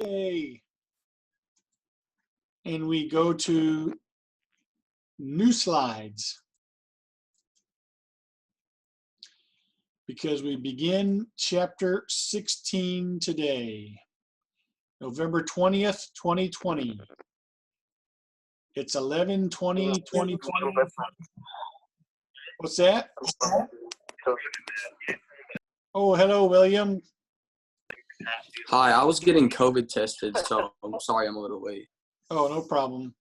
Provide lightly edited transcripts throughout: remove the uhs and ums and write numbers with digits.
Yay. And we go to new slides because we begin chapter 16 today, November 20th, 2020. It's 11/20/2020. What's that? Oh, hello, William. Hi, I was getting COVID tested, so I'm sorry I'm a little late. Oh, no problem.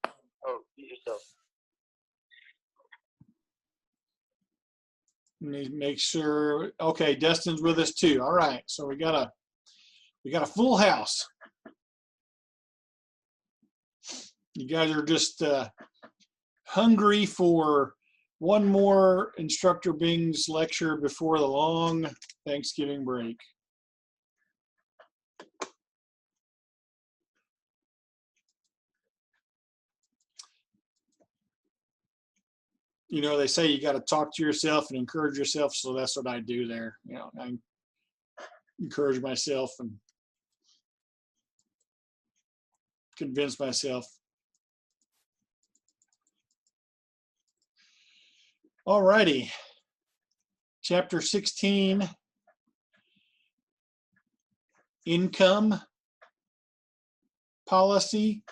Need to make sure. Okay, Dustin's with us too. All right, so we got a full house. You guys are just hungry for one more Instructor Bing's lecture before the long Thanksgiving break. You know, they say you got to talk to yourself and encourage yourself, so that's what I do there. You know, I encourage myself and convince myself. All righty. Chapter 16, income policy,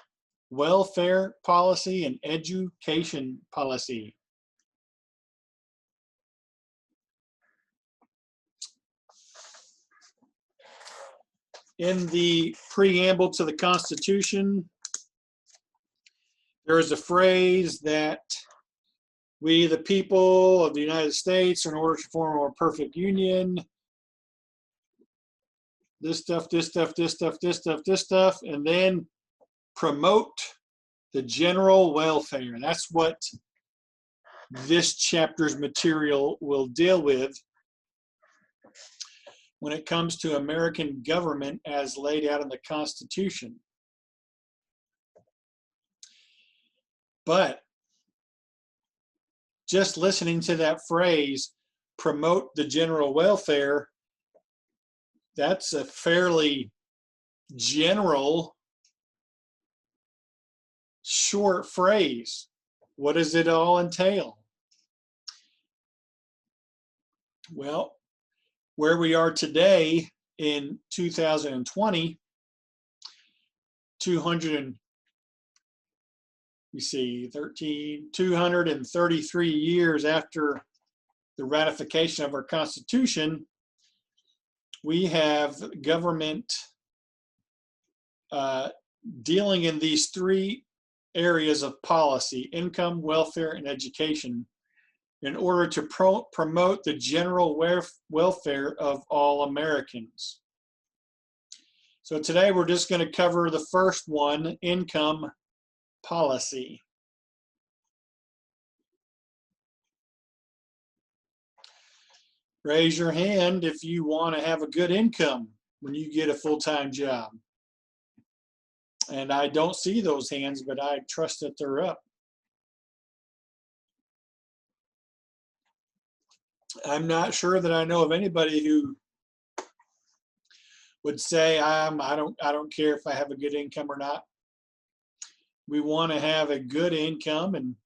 welfare policy, and education policy. In the preamble to the Constitution, there is a phrase that we, the people of the United States, in order to form a more perfect union, this stuff, this stuff, this stuff, this stuff, this stuff, and then promote the general welfare. That's what this chapter's material will deal with when it comes to American government as laid out in the Constitution. But just listening to that phrase, promote the general welfare, that's a fairly general, short phrase. What does it all entail? Well, where we are today in 2020, 233 years after the ratification of our Constitution, we have government dealing in these three areas of policy: income, welfare, and education, in order to promote the general welfare of all Americans. So today we're just going to cover the first one, income policy. Raise your hand if you want to have a good income when you get a full-time job. And I don't see those hands, but I trust that they're up. I'm not sure that I know of anybody who would say I don't care if I have a good income or not. We want to have a good income, and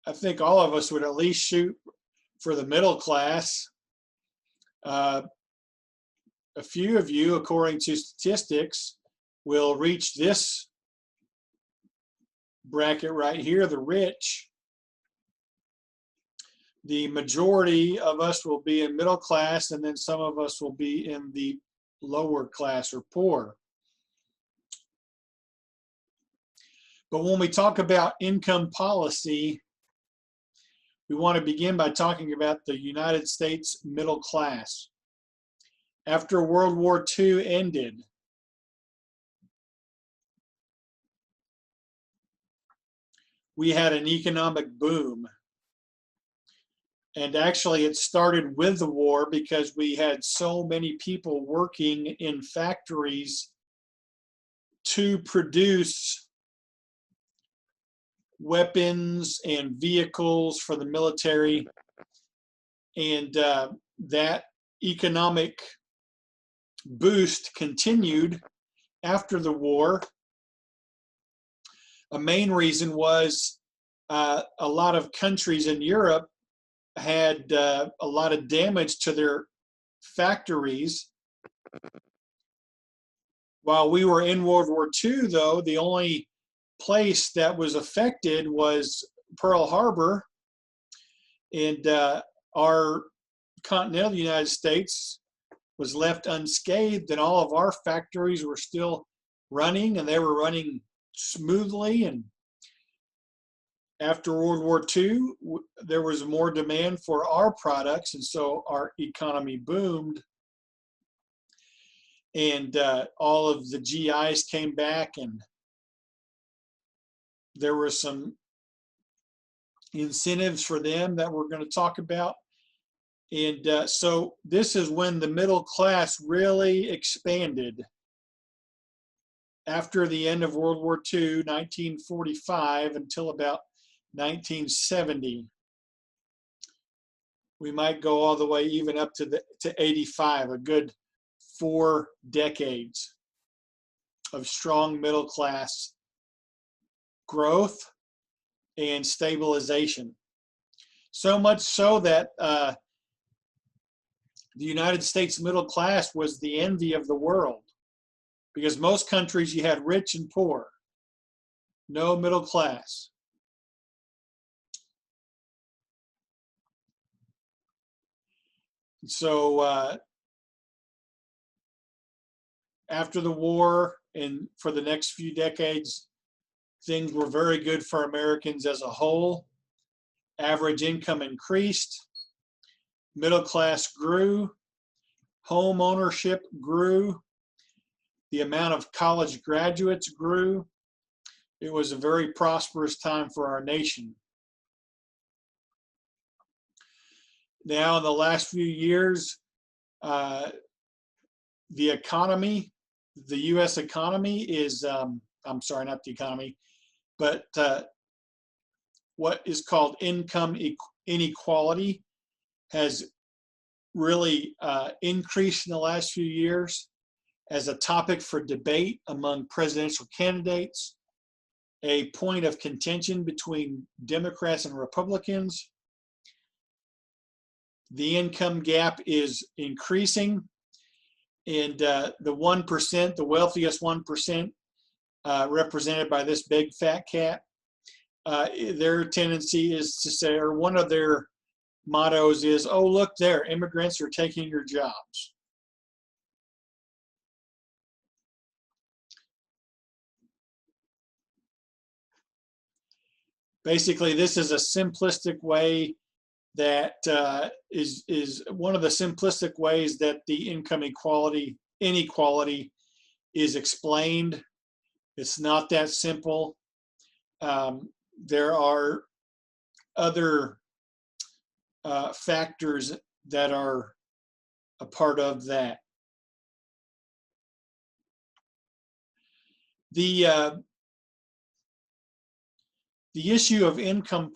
I think all of us would at least shoot for the middle class. A few of you, according to statistics, will reach this bracket right here, the rich. The majority of us will be in middle class, and then some of us will be in the lower class or poor. But when we talk about income policy, we want to begin by talking about the United States middle class. After World War II ended, we had an economic boom. And actually it started with the war because we had so many people working in factories to produce weapons and vehicles for the military. And that economic boost continued after the war. A main reason was a lot of countries in Europe had a lot of damage to their factories. While we were in World War II, though, the only place that was affected was Pearl Harbor, and our continental United States was left unscathed, and all of our factories were still running, and they were running smoothly. And after World War II, there was more demand for our products, and so our economy boomed. And all of the GIs came back, and there were some incentives for them that we're going to talk about. And so this is when the middle class really expanded. After the end of World War II, 1945, until about 1970. We might go all the way even up to 85, a good 4 decades of strong middle class growth and stabilization. So much so that the United States middle class was the envy of the world, because most countries you had rich and poor, no middle class. So after the war and for the next few decades, things were very good for Americans as a whole. Average income increased, middle class grew, home ownership grew, the amount of college graduates grew. It was a very prosperous time for our nation. Now, in the last few years, the economy, the U.S. economy is, I'm sorry, not the economy, but what is called income inequality has really increased in the last few years as a topic for debate among presidential candidates, a point of contention between Democrats and Republicans. The income gap is increasing, and the 1%, the wealthiest 1%, represented by this big fat cat, their tendency is to say, or one of their mottos is, oh, look there, immigrants are taking your jobs. Basically, this is a simplistic way that is one of the simplistic ways that the income inequality is explained. It's not that simple. There are other factors that are a part of that. The issue of income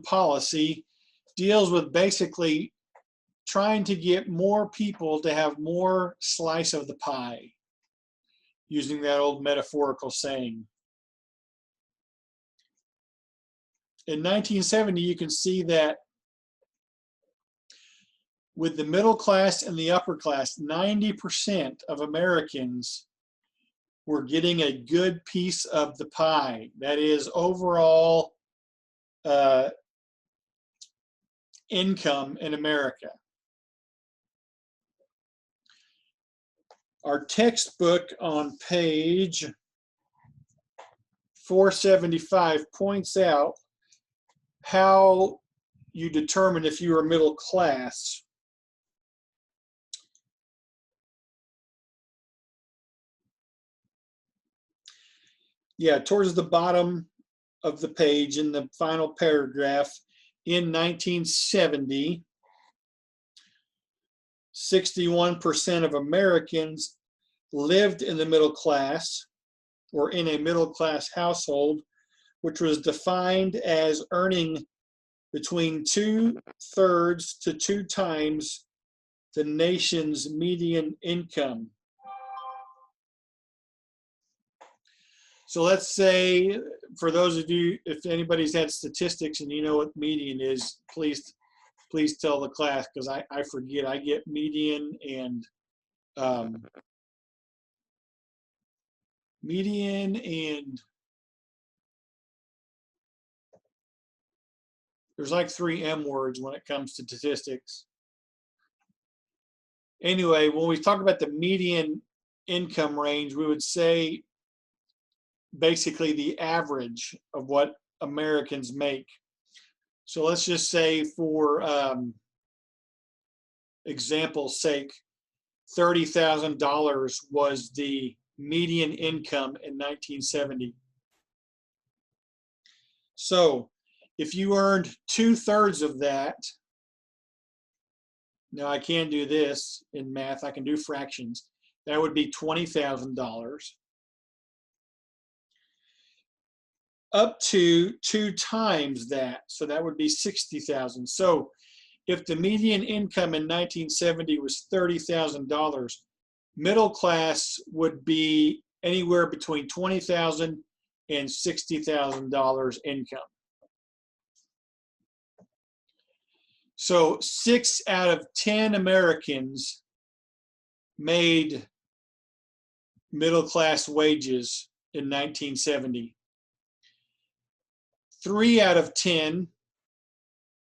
policy deals with basically trying to get more people to have more slice of the pie, using that old metaphorical saying. In 1970, you can see that with the middle class and the upper class, 90% of Americans were getting a good piece of the pie. That is overall income in America. Our textbook on page 475 points out how you determine if you are middle class. Yeah, towards the bottom of the page in the final paragraph, in 1970, 61% of Americans lived in the middle class or in a middle class household, which was defined as earning between 2/3 to 2 times the nation's median income. So let's say, for those of you, if anybody's had statistics and you know what median is, please tell the class, because I forget. I get median and there's like 3 M words when it comes to statistics. Anyway, when we talk about the median income range, we would say basically the average of what Americans make. So let's just say, for example's sake, $30,000 was the median income in 1970. So if you earned 2/3 of that, now I can do this in math, I can do fractions, that would be $20,000. Up to 2 times that, so that would be 60,000. So if the median income in 1970 was $30,000, middle class would be anywhere between $20,000 and $60,000 income. So 6 out of 10 Americans made middle class wages in 1970. 3 out of 10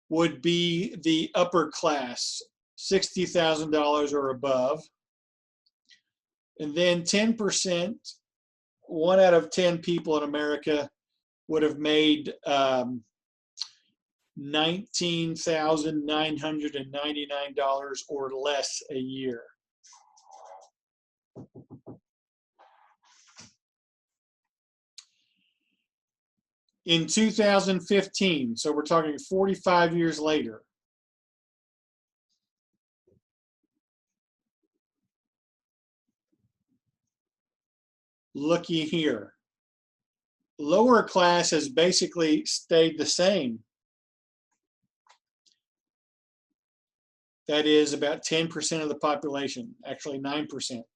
would be the upper class, $60,000 or above. And then 10%, 1 out of 10 people in America would have made $19,999 or less a year. In 2015, so we're talking 45 years later, looky here. Lower class has basically stayed the same. That is about 10% of the population, actually 9%.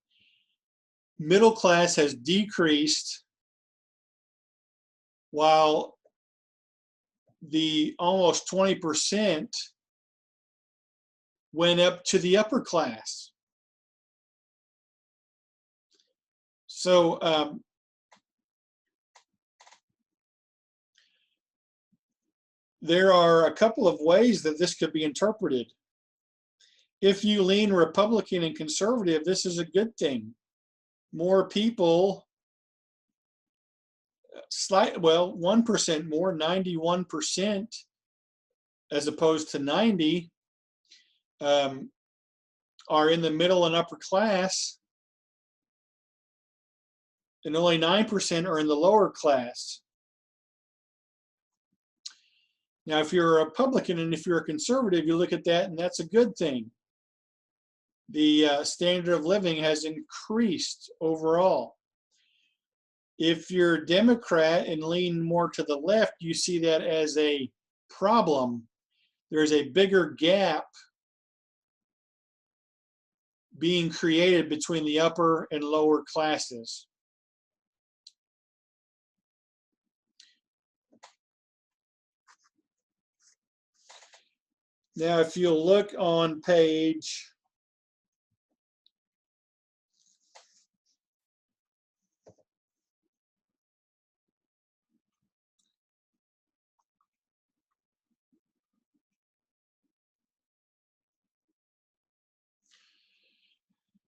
Middle class has decreased, while the almost 20% went up to the upper class. So there are a couple of ways that this could be interpreted. If you lean Republican and conservative, this is a good thing. More people, 1% more, 91%, as opposed to 90, are in the middle and upper class, and only 9% are in the lower class. Now, if you're a Republican and if you're a conservative, you look at that and that's a good thing. The standard of living has increased overall. If you're Democrat and lean more to the left, you see that as a problem. There's a bigger gap being created between the upper and lower classes. Now, if you'll look on page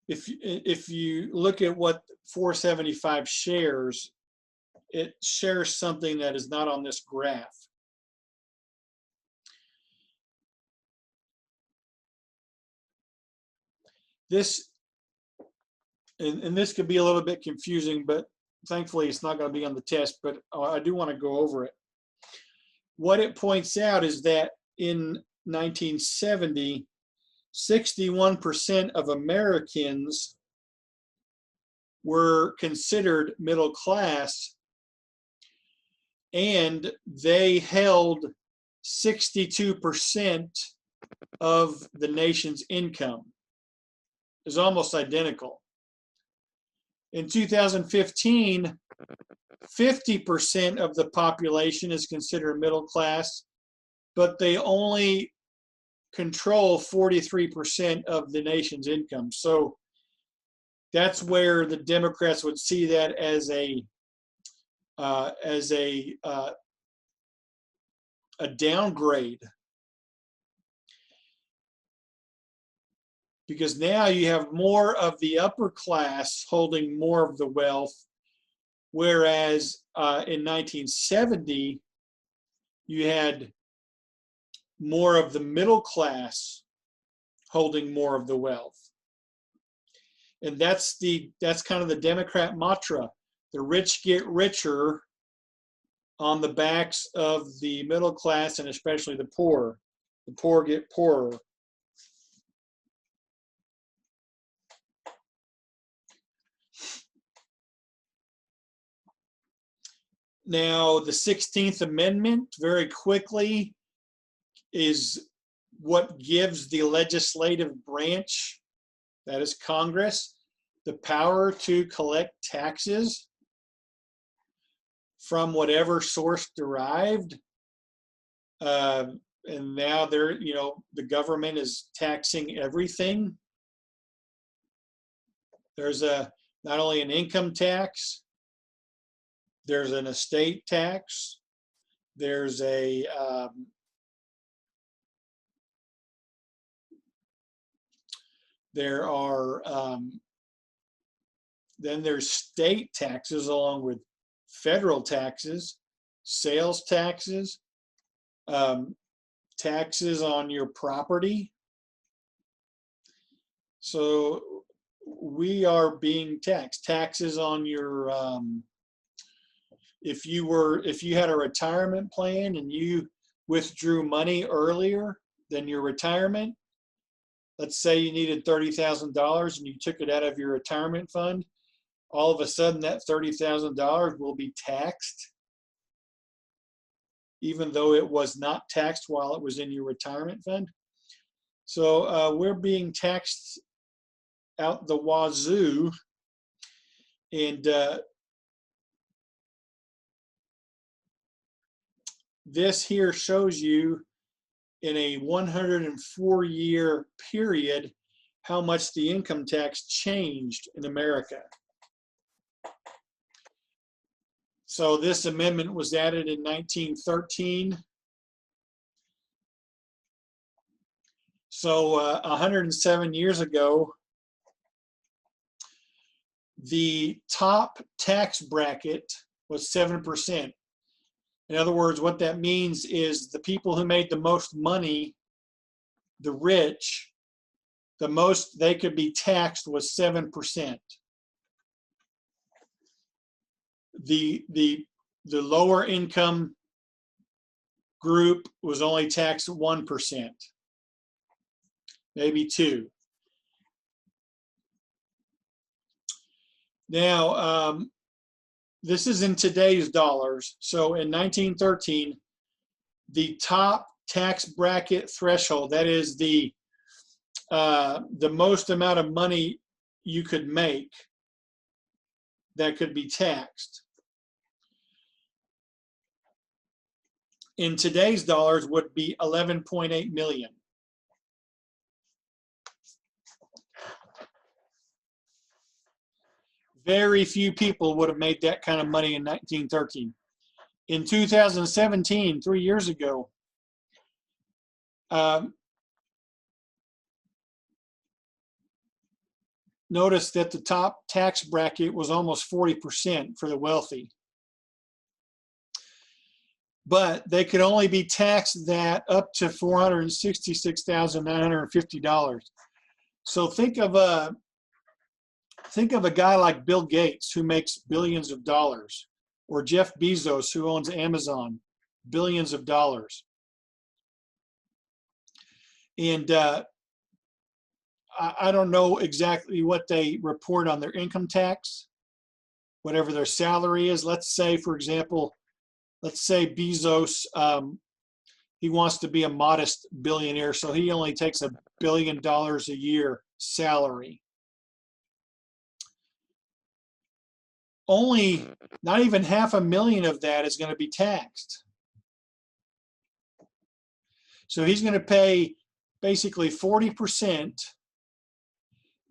if you look at what 475 shares, it shares something that is not on this graph. This, and this could be a little bit confusing, but thankfully it's not going to be on the test, but I do want to go over it. What it points out is that in 1970, 61% of Americans were considered middle class, and they held 62% of the nation's income. Is almost identical. In 2015, 50% of the population is considered middle class, but they only control 43% of the nation's income. So that's where the Democrats would see that as a downgrade, because now you have more of the upper class holding more of the wealth, whereas in 1970 you had more of the middle class holding more of the wealth. And that's kind of the Democrat mantra. The rich get richer on the backs of the middle class, and especially the poor. The poor get poorer. Now, the 16th Amendment, very quickly, is what gives the legislative branch, that is Congress, the power to collect taxes from whatever source derived. And now the government is taxing everything. There's not only an income tax, there's an estate tax, there's then there's state taxes along with federal taxes, sales taxes, taxes on your property. So we are being taxed. Taxes on your, if you had a retirement plan and you withdrew money earlier than your retirement, let's say you needed $30,000 and you took it out of your retirement fund, all of a sudden that $30,000 will be taxed, even though it was not taxed while it was in your retirement fund. So we're being taxed out the wazoo, and this here shows you in a 104-year period how much the income tax changed in America. So this amendment was added in 1913. So 107 years ago, the top tax bracket was 7%. In other words, what that means is the people who made the most money, the rich, the most they could be taxed was 7%. The lower income group was only taxed 1%, maybe 2%. Now, this is in today's dollars. So in 1913, the top tax bracket threshold, that is the most amount of money you could make that could be taxed, in today's dollars would be 11.8 million. Very few people would have made that kind of money in 1913. In 2017, 3 years ago, notice that the top tax bracket was almost 40% for the wealthy. But they could only be taxed that up to $466,950. So think of a guy like Bill Gates, who makes billions of dollars, or Jeff Bezos, who owns Amazon, billions of dollars. And I don't know exactly what they report on their income tax, whatever their salary is. Let's say, for example, let's say Bezos, he wants to be a modest billionaire, so he only takes $1 billion a year salary. Only not even $500,000 of that is going to be taxed. So he's going to pay basically 40%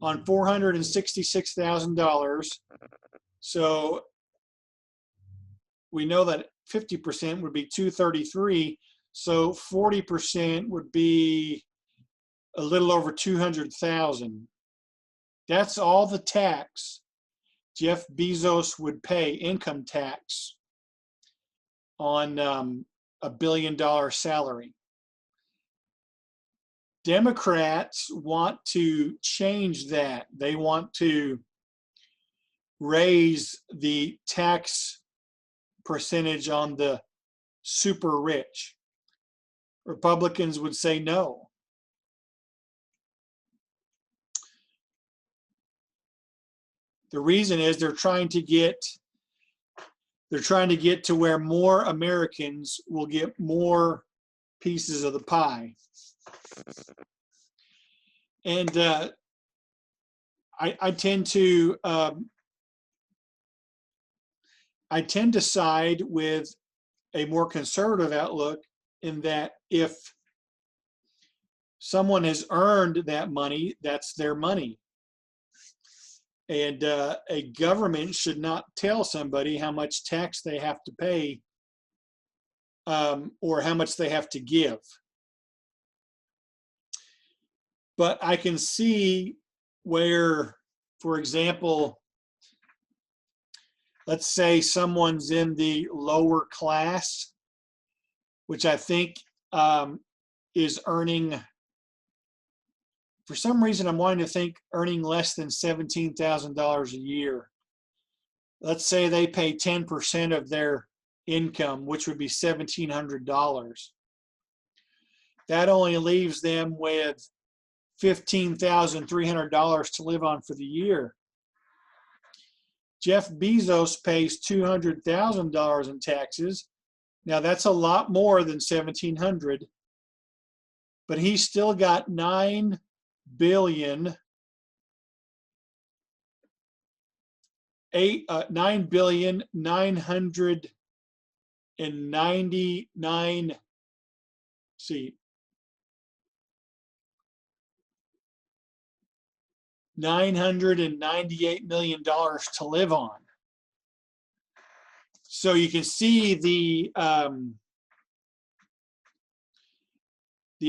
on $466,000. So we know that 50% would be $233,000. So 40% would be a little over $200,000. That's all the tax Jeff Bezos would pay, income tax, on $1 billion salary. Democrats want to change that. They want to raise the tax percentage on the super rich. Republicans would say no. The reason is they're trying to get to where more Americans will get more pieces of the pie. And I tend to side with a more conservative outlook, in that if someone has earned that money, that's their money. And a government should not tell somebody how much tax they have to pay, or how much they have to give. But I can see where, for example, let's say someone's in the lower class, which I think is earning, for some reason I'm wanting to think, earning less than $17,000 a year. Let's say they pay 10% of their income, which would be $1,700. That only leaves them with $15,300 to live on for the year. Jeff Bezos pays $200,000 in taxes. Now that's a lot more than $1,700, but he's still got $9 billion $998 million to live on. So you can see the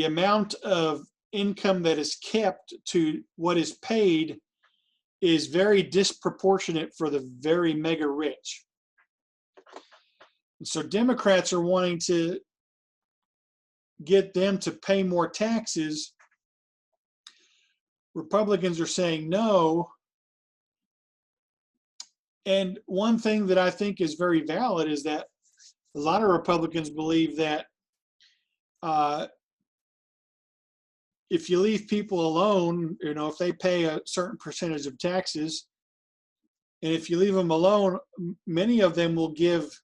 amount of income that is kept to what is paid is very disproportionate for the very mega rich. And so Democrats are wanting to get them to pay more taxes. Republicans are saying no. And one thing that I think is very valid is that a lot of Republicans believe that if you leave people alone, if they pay a certain percentage of taxes, and if you leave them alone, many of them will give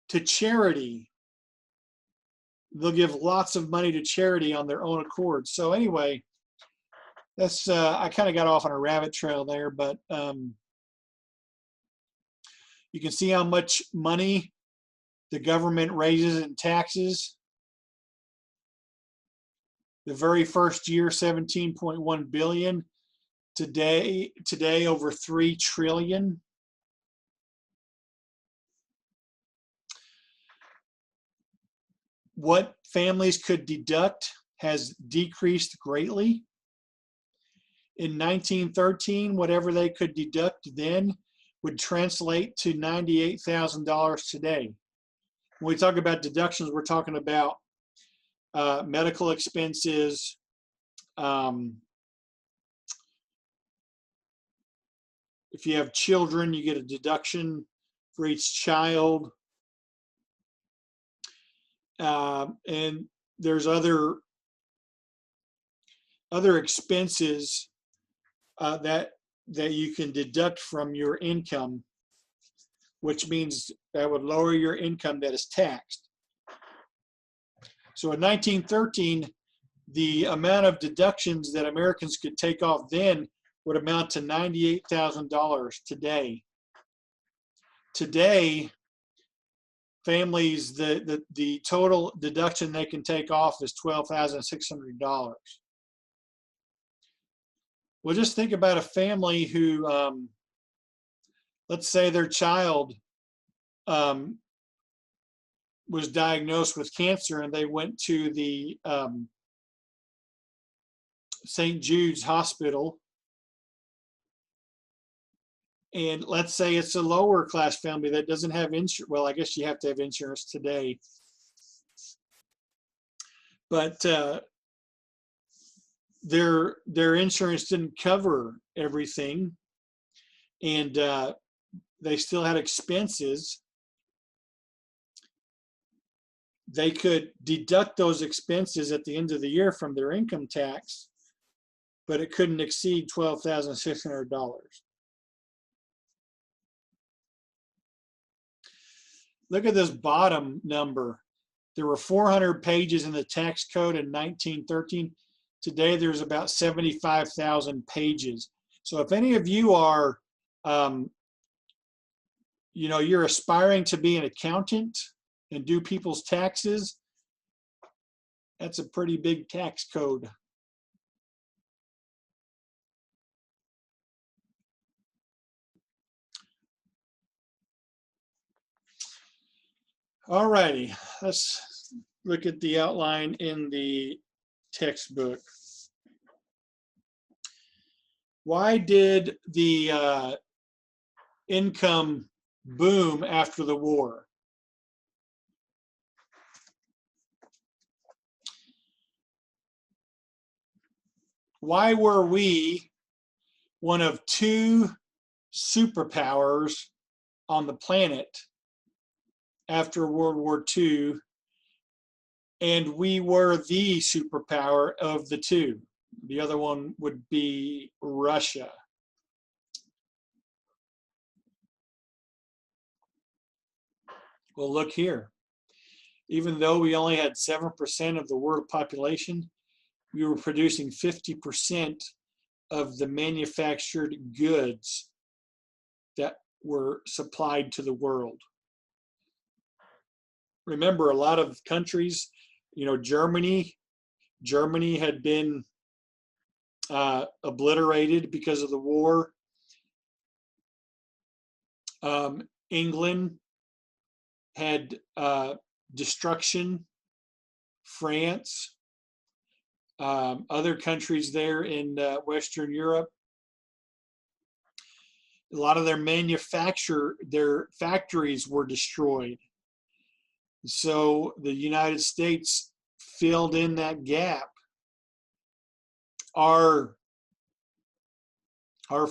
to charity. They'll give lots of money to charity on their own accord. So anyway, that's I kind of got off on a rabbit trail there, but you can see how much money the government raises in taxes. The very first year, 17.1 billion. Today over 3 trillion. What families could deduct has decreased greatly. In 1913, whatever they could deduct then would translate to $98,000 today. When we talk about deductions, we're talking about medical expenses, if you have children, you get a deduction for each child. And there's other expenses that you can deduct from your income, which means that would lower your income that is taxed. So in 1913, the amount of deductions that Americans could take off then would amount to $98,000 today. Today, families, the total deduction they can take off is $12,600. Well, just think about a family who, let's say their child was diagnosed with cancer and they went to the St. Jude's Hospital. And let's say it's a lower class family that doesn't have insurance. Well, I guess you have to have insurance today. But their insurance didn't cover everything. And they still had expenses. They could deduct those expenses at the end of the year from their income tax, but it couldn't exceed $12,600. Look at this bottom number. There were 400 pages in the tax code in 1913. Today, there's about 75,000 pages. So if any of you are, you're aspiring to be an accountant and do people's taxes, that's a pretty big tax code. All righty, let's look at the outline in the textbook. Why did the income boom after the war? Why were we one of two superpowers on the planet after World War II, and we were the superpower of the two? The other one would be Russia. Well, look here. Even though we only had 7% of the world population, we were producing 50% of the manufactured goods that were supplied to the world. Remember, a lot of countries, Germany had been obliterated because of the war. England had destruction. France, other countries there in Western Europe, a lot of their factories were destroyed. So the United States filled in that gap. Our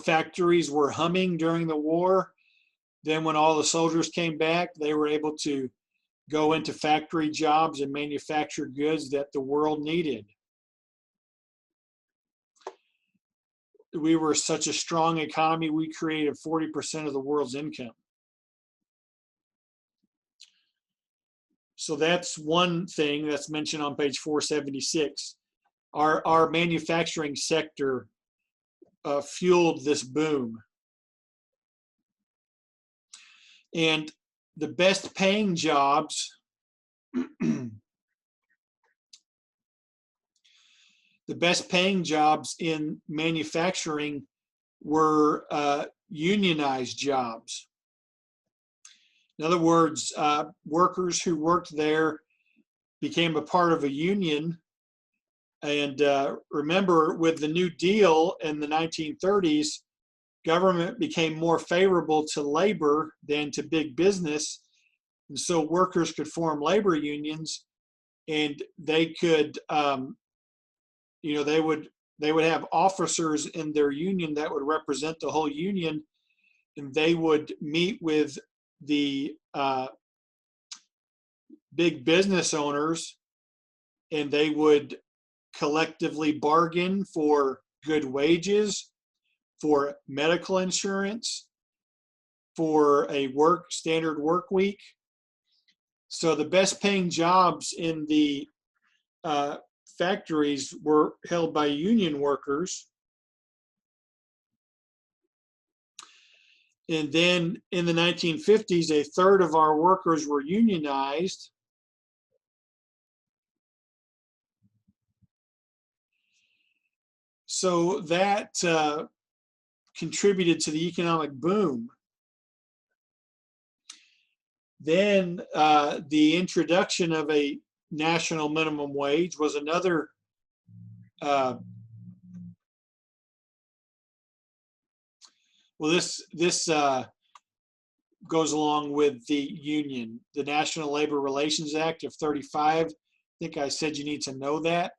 factories were humming during the war. Then when all the soldiers came back, they were able to go into factory jobs and manufacture goods that the world needed. We were such a strong economy, we created 40% of the world's income. So that's one thing that's mentioned on page 476. Our manufacturing sector fueled this boom. And the best paying jobs, the best paying jobs in manufacturing were unionized jobs. In other words, workers who worked there became a part of a union. And remember, with the New Deal in the 1930s, government became more favorable to labor than to big business. And so workers could form labor unions, and they could, they would have officers in their union that would represent the whole union, and they would meet with the big business owners, and they would collectively bargain for good wages, for medical insurance, for a standard work week. So the best paying jobs in the factories were held by union workers. And then in the 1950s, a third of our workers were unionized. So that contributed to the economic boom. Then the introduction of a national minimum wage was another well, this goes along with the union, the National Labor Relations Act of 35. I think I said you need to know that.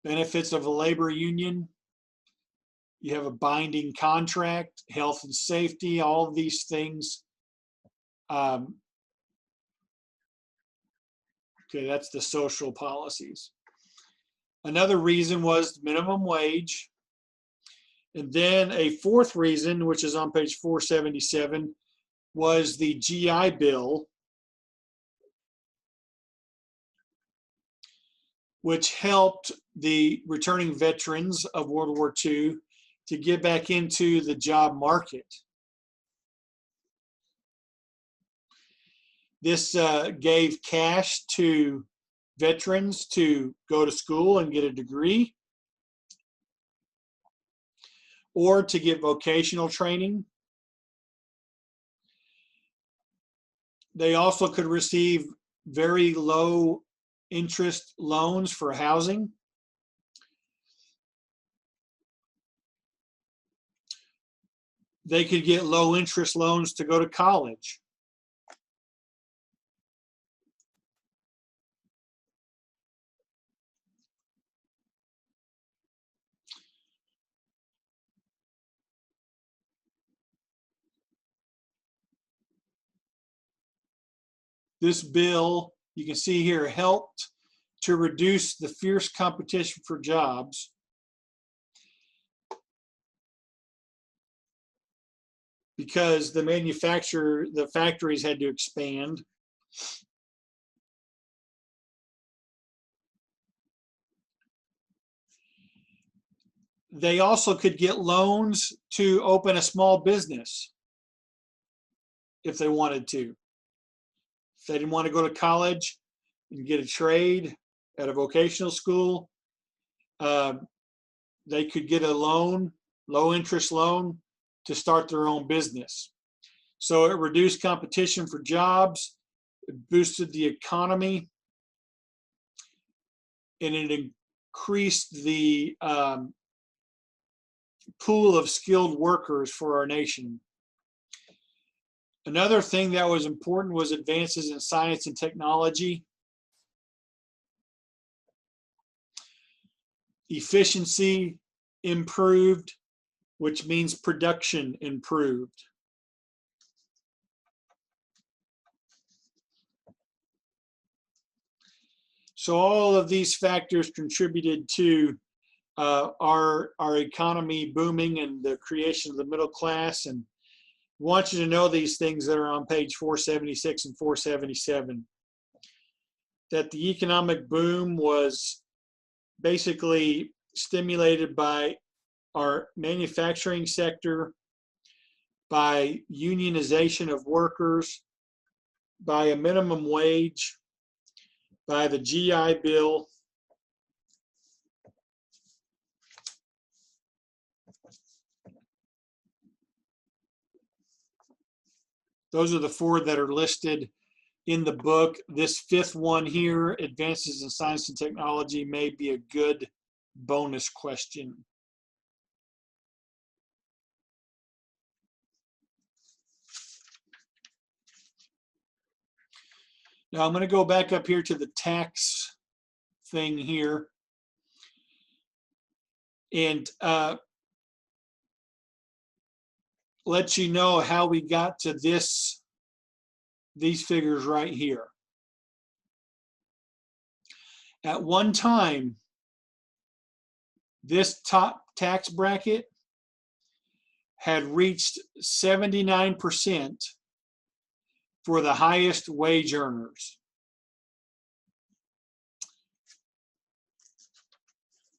Benefits of a labor union. You have a binding contract, health and safety, all of these things. Okay, that's the social policies. Another reason was minimum wage. And then a fourth reason, which is on page 477, was the GI Bill, which helped the returning veterans of World War II to get back into the job market. This gave cash to veterans to go to school and get a degree, or to get vocational training. They also could receive very low interest loans for housing. They could get low interest loans to go to college. This bill, you can see here, helped to reduce the fierce competition for jobs. Because the factories had to expand. They also could get loans to open a small business if they wanted to. If they didn't want to go to college and get a trade at a vocational school, they could get a loan, low interest loan, to start their own business. So it reduced competition for jobs, it boosted the economy, and it increased the pool of skilled workers for our nation. Another thing that was important was advances in science and technology. Efficiency improved, which means production improved. So all of these factors contributed to our economy booming and the creation of the middle class. And I want you to know these things that are on page 476 and 477. That the economic boom was basically stimulated by our manufacturing sector, by unionization of workers, by a minimum wage, by the GI Bill, those are the four that are listed in the book. This fifth one here, advances in science and technology, may be a good bonus question. Now I'm going to go back up here to the tax thing here. And let you know how we got to these figures right here. At one time, this top tax bracket had reached 79% for the highest wage earners.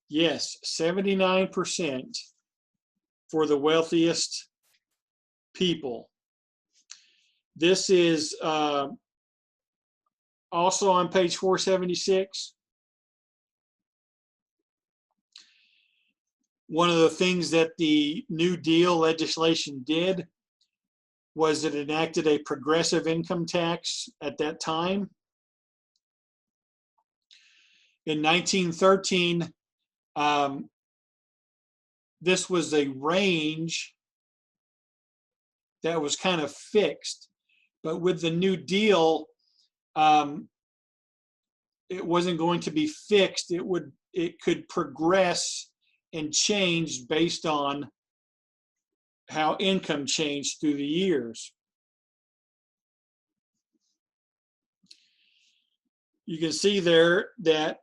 Yes, 79% for the wealthiest people. This is also on page 476. One of the things that the New Deal legislation did was it enacted a progressive income tax at that time. In 1913, this was a range that was kind of fixed, but with the New Deal, it wasn't going to be fixed. It could progress and change based on how income changed through the years. You can see there that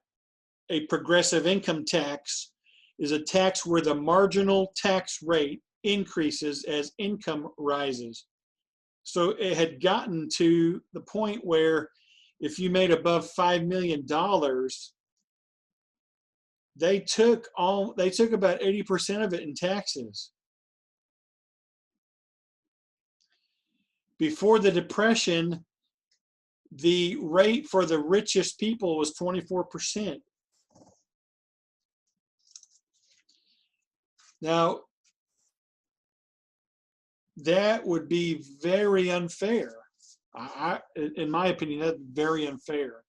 a progressive income tax is a tax where the marginal tax rate increases as income rises. So it had gotten to the point where if you made above $5 million, they took about 80% of it in taxes. Before the Depression, the rate for the richest people was 24%. Now, that would be very unfair. In my opinion, that's very unfair.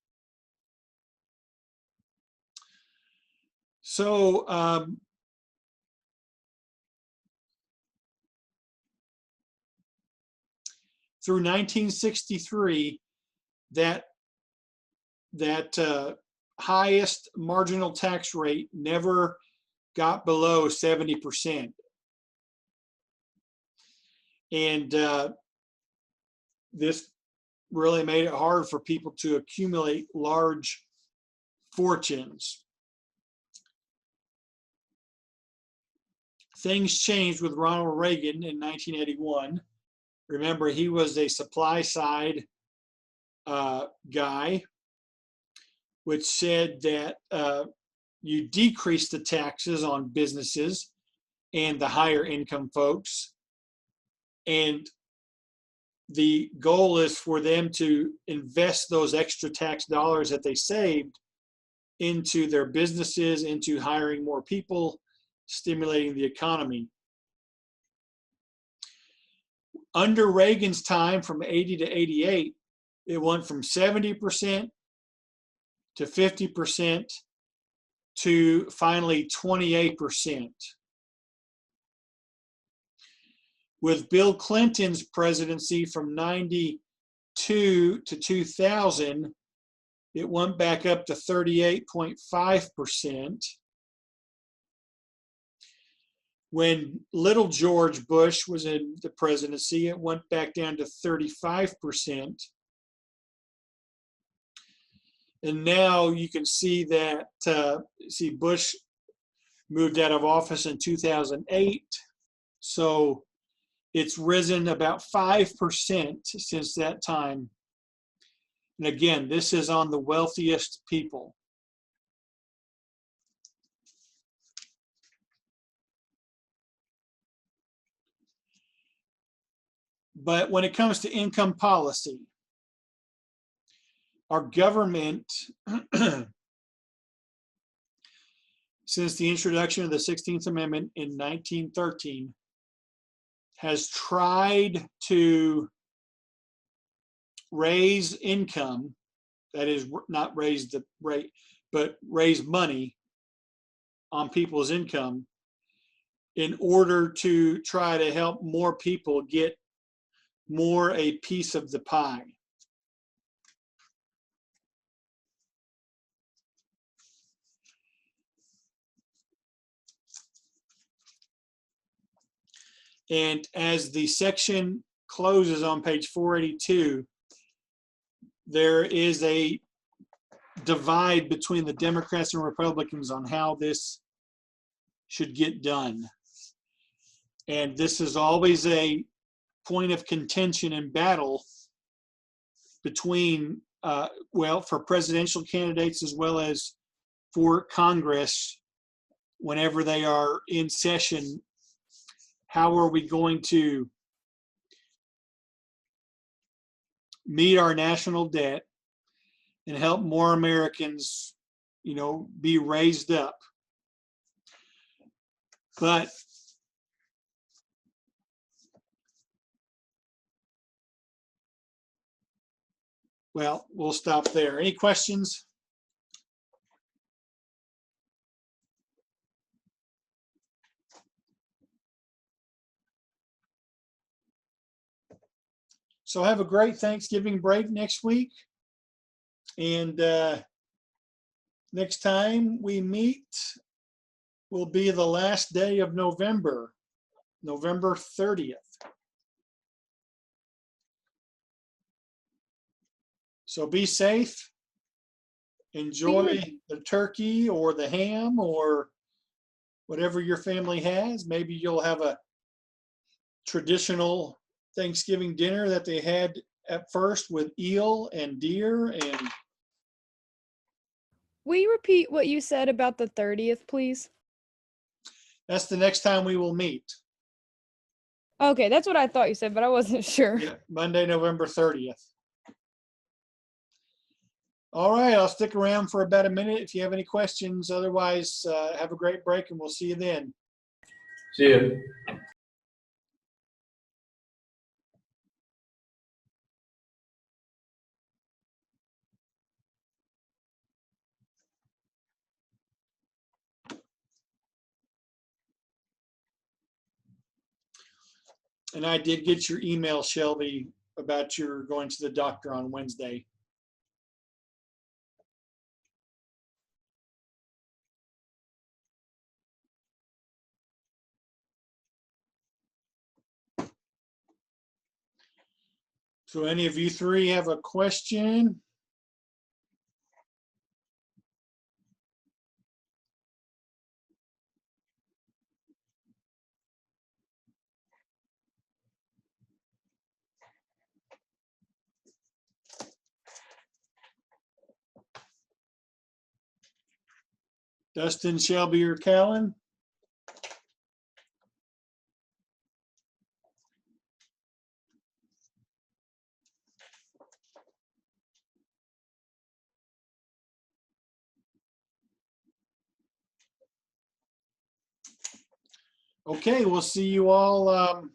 So, through 1963, that highest marginal tax rate never got below 70%. And this really made it hard for people to accumulate large fortunes. Things changed with Ronald Reagan in 1981. Remember, he was a supply side guy, which said that you decrease the taxes on businesses and the higher income folks. And the goal is for them to invest those extra tax dollars that they saved into their businesses, into hiring more people, stimulating the economy. Under Reagan's time, from 80 to 88, it went from 70% to 50% to finally 28%. With Bill Clinton's presidency from 92 to 2000, it went back up to 38.5%. When little George Bush was in the presidency, it went back down to 35%. And now you can see that, Bush moved out of office in 2008. So it's risen about 5% since that time. And again, this is on the wealthiest people. But when it comes to income policy, our government, since the introduction of the 16th Amendment in 1913, has tried to raise income, that is, not raise the rate, but raise money on people's income in order to try to help more people get more a piece of the pie. And as the section closes on page 482, there is a divide between the Democrats and Republicans on how this should get done. And this is always a point of contention and battle between, well, for presidential candidates as well as for Congress whenever they are in session. How are we going to meet our national debt and help more Americans, you know, be raised up? But well, we'll stop there. Any questions? So have a great Thanksgiving break next week. And next time we meet will be the last day of November, November 30th. So be safe. Enjoy the turkey or the ham or whatever your family has. Maybe you'll have a traditional Thanksgiving dinner that they had at first with eel and deer. And Will you repeat what you said about the 30th, please? that's the next time we will meet. Okay, that's what I thought you said, but I wasn't sure. Yeah, Monday, November 30th. All right, I'll stick around for about a minute if you have any questions. Otherwise, have a great break and we'll see you then. See you. And I did get your email, Shelby, about your going to the doctor on Wednesday. So any of you three have a question? Dustin, Shelby, or Callan? Okay, we'll see you all